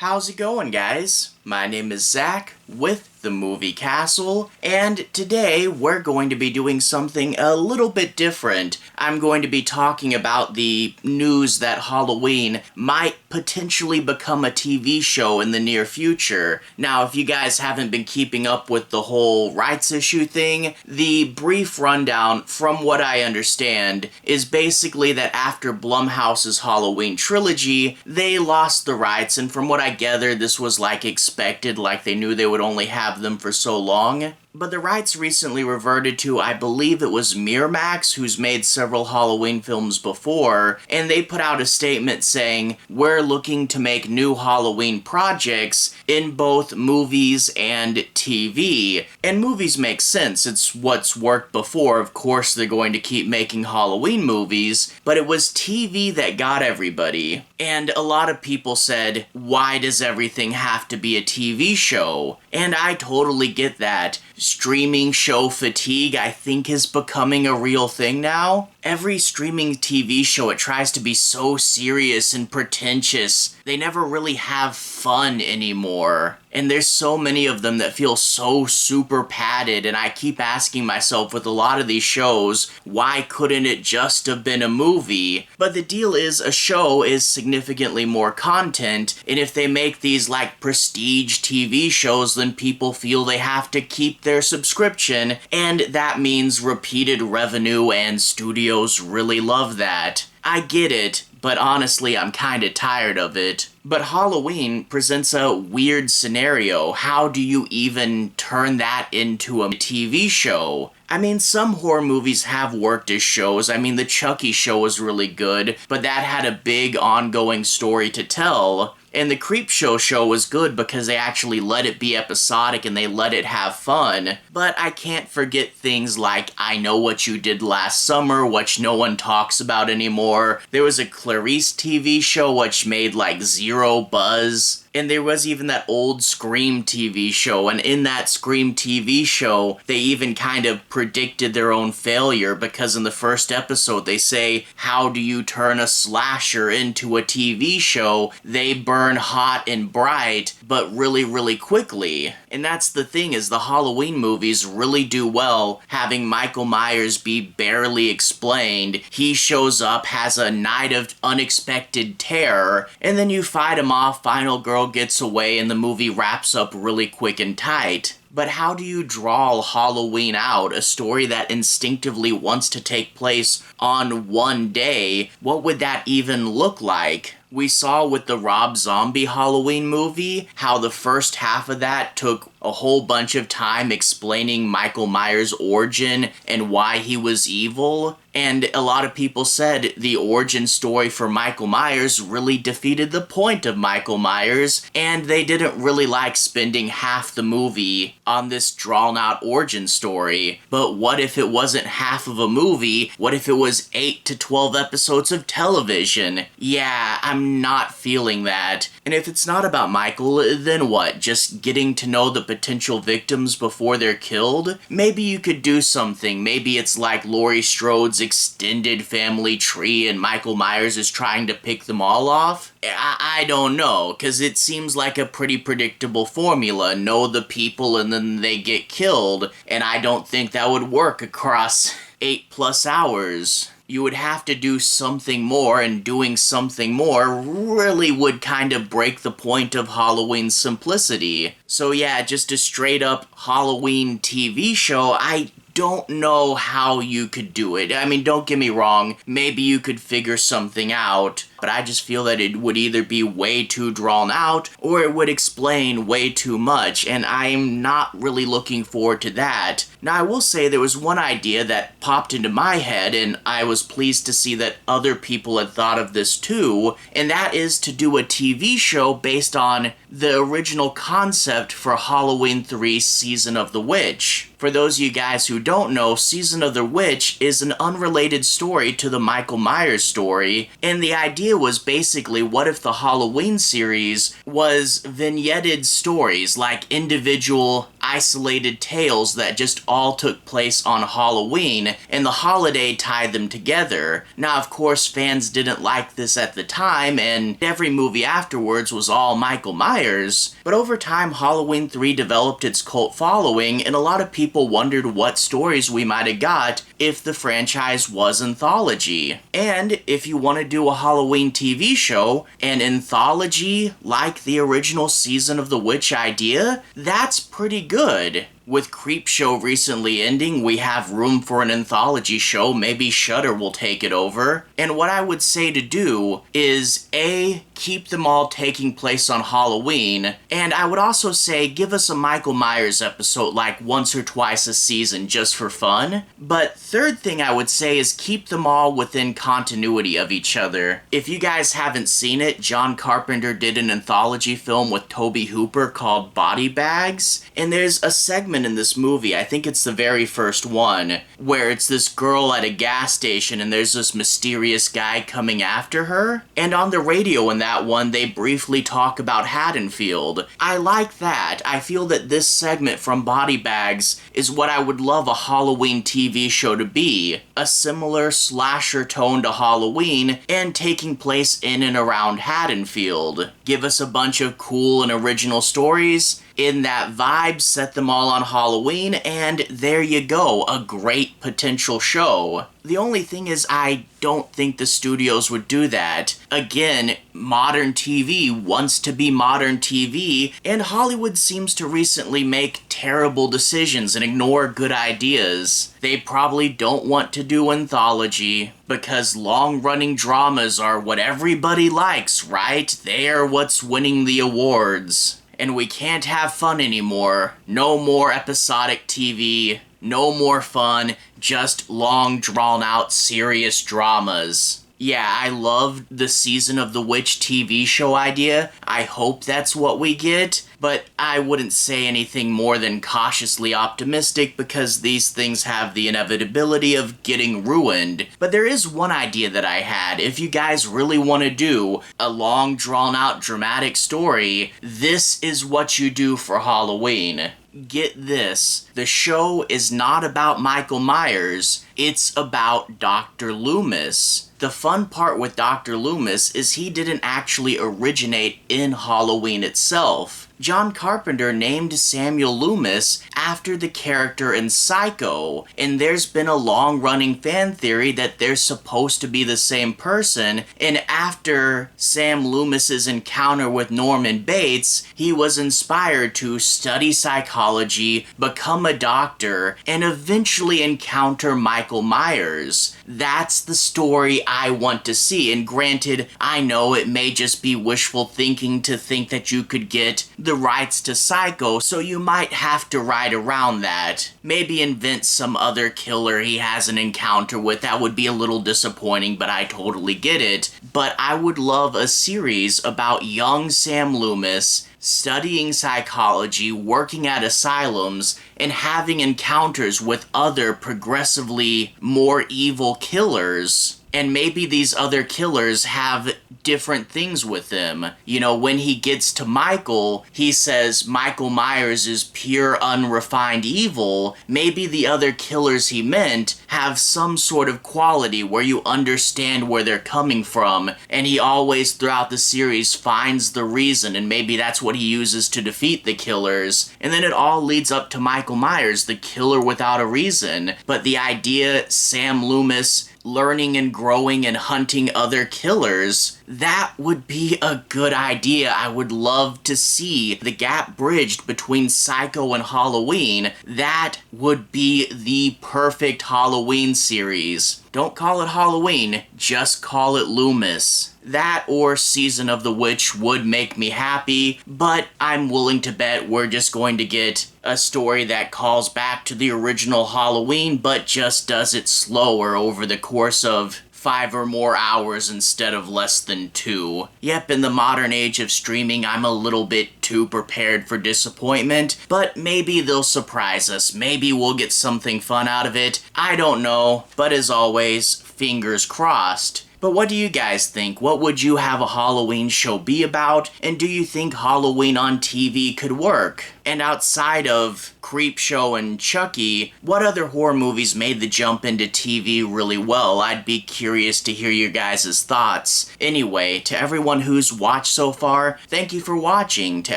How's it going, guys? My name is Zach with the Movie Castle, and today we're going to be doing something a little bit different. I'm going to be talking about the news that Halloween might potentially become a TV show in the near future. Now, if you guys haven't been keeping up with the whole rights issue thing, the brief rundown, from what I understand, is basically that after Blumhouse's Halloween trilogy, they lost the rights, and from what I gather, this was like expected, like they knew they would only have them for so long. But the rights recently reverted to, I believe it was Miramax, who's made several Halloween films before, and they put out a statement saying, we're looking to make new Halloween projects in both movies and TV. And movies make sense, it's what's worked before, of course they're going to keep making Halloween movies, but it was TV that got everybody. And a lot of people said, why does everything have to be a TV show? And I totally get that. Streaming show fatigue, I think, is becoming a real thing now. Every streaming TV show, it tries to be so serious and pretentious. They never really have fun anymore. And there's so many of them that feel so super padded, and I keep asking myself with a lot of these shows, why couldn't it just have been a movie? But the deal is, a show is significantly more content, and if they make these like prestige TV shows, then people feel they have to keep their subscription, and that means repeated revenue, and studios really love that. I get it, but honestly, I'm kinda tired of it. But Halloween presents a weird scenario. How do you even turn that into a TV show? I mean, some horror movies have worked as shows. I mean, the Chucky show was really good, but that had a big ongoing story to tell. And the Creepshow show was good because they actually let it be episodic and they let it have fun. But I can't forget things like I Know What You Did Last Summer, which no one talks about anymore. There was a Clarice TV show which made like zero buzz. And there was even that old Scream TV show, and in that Scream TV show, they even kind of predicted their own failure, because in the first episode they say, how do you turn a slasher into a TV show? They burn hot and bright, but really, really quickly. And that's the thing, is the Halloween movies really do well having Michael Myers be barely explained. He shows up, has a night of unexpected terror, and then you fight him off, final girl gets away, and the movie wraps up really quick and tight. But how do you draw Halloween out, a story that instinctively wants to take place on one day? What would that even look like? We saw with the Rob Zombie Halloween movie how the first half of that took a whole bunch of time explaining Michael Myers' origin and why he was evil. And a lot of people said the origin story for Michael Myers really defeated the point of Michael Myers, and they didn't really like spending half the movie on this drawn-out origin story. But what if it wasn't half of a movie? What if it was 8 to 12 episodes of television? Yeah, I'm not feeling that. And if it's not about Michael, then what? Just getting to know the potential victims before they're killed? Maybe you could do something. Maybe it's like Laurie Strode's extended family tree and Michael Myers is trying to pick them all off? I don't know, because it seems like a pretty predictable formula. Know the people and then they get killed, and I don't think that would work across 8+ hours. You would have to do something more, and doing something more really would kind of break the point of Halloween's simplicity. So yeah, just a straight up Halloween TV show, I don't know how you could do it. I mean, don't get me wrong, maybe you could figure something out, but I just feel that it would either be way too drawn out, or it would explain way too much, and I'm not really looking forward to that. Now, I will say there was one idea that popped into my head, and I was pleased to see that other people had thought of this too, and that is to do a TV show based on the original concept for Halloween 3 Season of the Witch. For those of you guys who don't know, Season of the Witch is an unrelated story to the Michael Myers story, and the idea was basically, what if the Halloween series was vignetted stories, like individual isolated tales that just all took place on Halloween, and the holiday tied them together. Now, of course, fans didn't like this at the time, and every movie afterwards was all Michael Myers, but over time, Halloween 3 developed its cult following, and a lot of people wondered what stories we might have got if the franchise was anthology. And if you want to do a Halloween TV show, an anthology like the original Season of the Witch idea, that's pretty good. With Creepshow recently ending, we have room for an anthology show. Maybe Shudder will take it over. And what I would say to do is A, keep them all taking place on Halloween, and I would also say give us a Michael Myers episode like once or twice a season just for fun. But third thing I would say is keep them all within continuity of each other. If you guys haven't seen it, John Carpenter did an anthology film with Tobe Hooper called Body Bags, and there's a segment in this movie, I think it's the very first one, where it's this girl at a gas station and there's this mysterious guy coming after her, and on the radio in that one they briefly talk about Haddonfield. I like that. I feel that this segment from Body Bags is what I would love a Halloween TV show to be. A similar slasher tone to Halloween and taking place in and around Haddonfield. Give us a bunch of cool and original stories in that vibe, set them all on Halloween, and there you go, a great potential show. The only thing is I don't think the studios would do that. Again, modern TV wants to be modern TV, and Hollywood seems to recently make terrible decisions and ignore good ideas. They probably don't want to do anthology, because long-running dramas are what everybody likes, right? They're what's winning the awards. And we can't have fun anymore. No more episodic TV. No more fun. Just long, drawn-out, serious dramas. Yeah, I loved the Season of the Witch TV show idea. I hope that's what we get, but I wouldn't say anything more than cautiously optimistic because these things have the inevitability of getting ruined. But there is one idea that I had. If you guys really want to do a long, drawn-out, dramatic story, this is what you do for Halloween. Get this, the show is not about Michael Myers, it's about Dr. Loomis. The fun part with Dr. Loomis is he didn't actually originate in Halloween itself. John Carpenter named Samuel Loomis after the character in Psycho, and there's been a long-running fan theory that they're supposed to be the same person, and after Sam Loomis's encounter with Norman Bates, he was inspired to study psychology, become a doctor, and eventually encounter Michael Myers. That's the story I want to see, and granted, I know it may just be wishful thinking to think that you could get the rights to Psycho, so you might have to ride around that. Maybe invent some other killer he has an encounter with. That would be a little disappointing, but I totally get it. But I would love a series about young Sam Loomis studying psychology, working at asylums, and having encounters with other progressively more evil killers. And maybe these other killers have different things with them. You know, when he gets to Michael, he says Michael Myers is pure unrefined evil. Maybe the other killers he meant have some sort of quality where you understand where they're coming from, and he always throughout the series finds the reason, and maybe that's what he uses to defeat the killers. And then it all leads up to Michael Myers, the killer without a reason. But the idea Sam Loomis learning and growing and hunting other killers, that would be a good idea. I would love to see the gap bridged between Psycho and Halloween. That would be the perfect Halloween series. Don't call it Halloween, just call it Loomis. That or Season of the Witch would make me happy, but I'm willing to bet we're just going to get a story that calls back to the original Halloween, but just does it slower over the course of 5 or more hours instead of less than 2. Yep, in the modern age of streaming, I'm a little bit too prepared for disappointment, but maybe they'll surprise us. Maybe we'll get something fun out of it. I don't know, but as always, fingers crossed. But what do you guys think? What would you have a Halloween show be about? And do you think Halloween on TV could work? And outside of Creepshow and Chucky, what other horror movies made the jump into TV really well? I'd be curious to hear your guys' thoughts. Anyway, to everyone who's watched so far, thank you for watching. To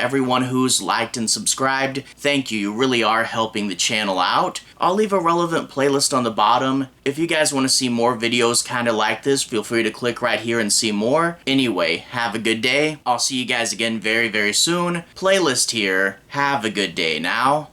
everyone who's liked and subscribed, thank you. You really are helping the channel out. I'll leave a relevant playlist on the bottom. If you guys want to see more videos kind of like this, feel free to click right here and see more. Anyway, have a good day. I'll see you guys again very, very soon. Playlist here. Have a good day now.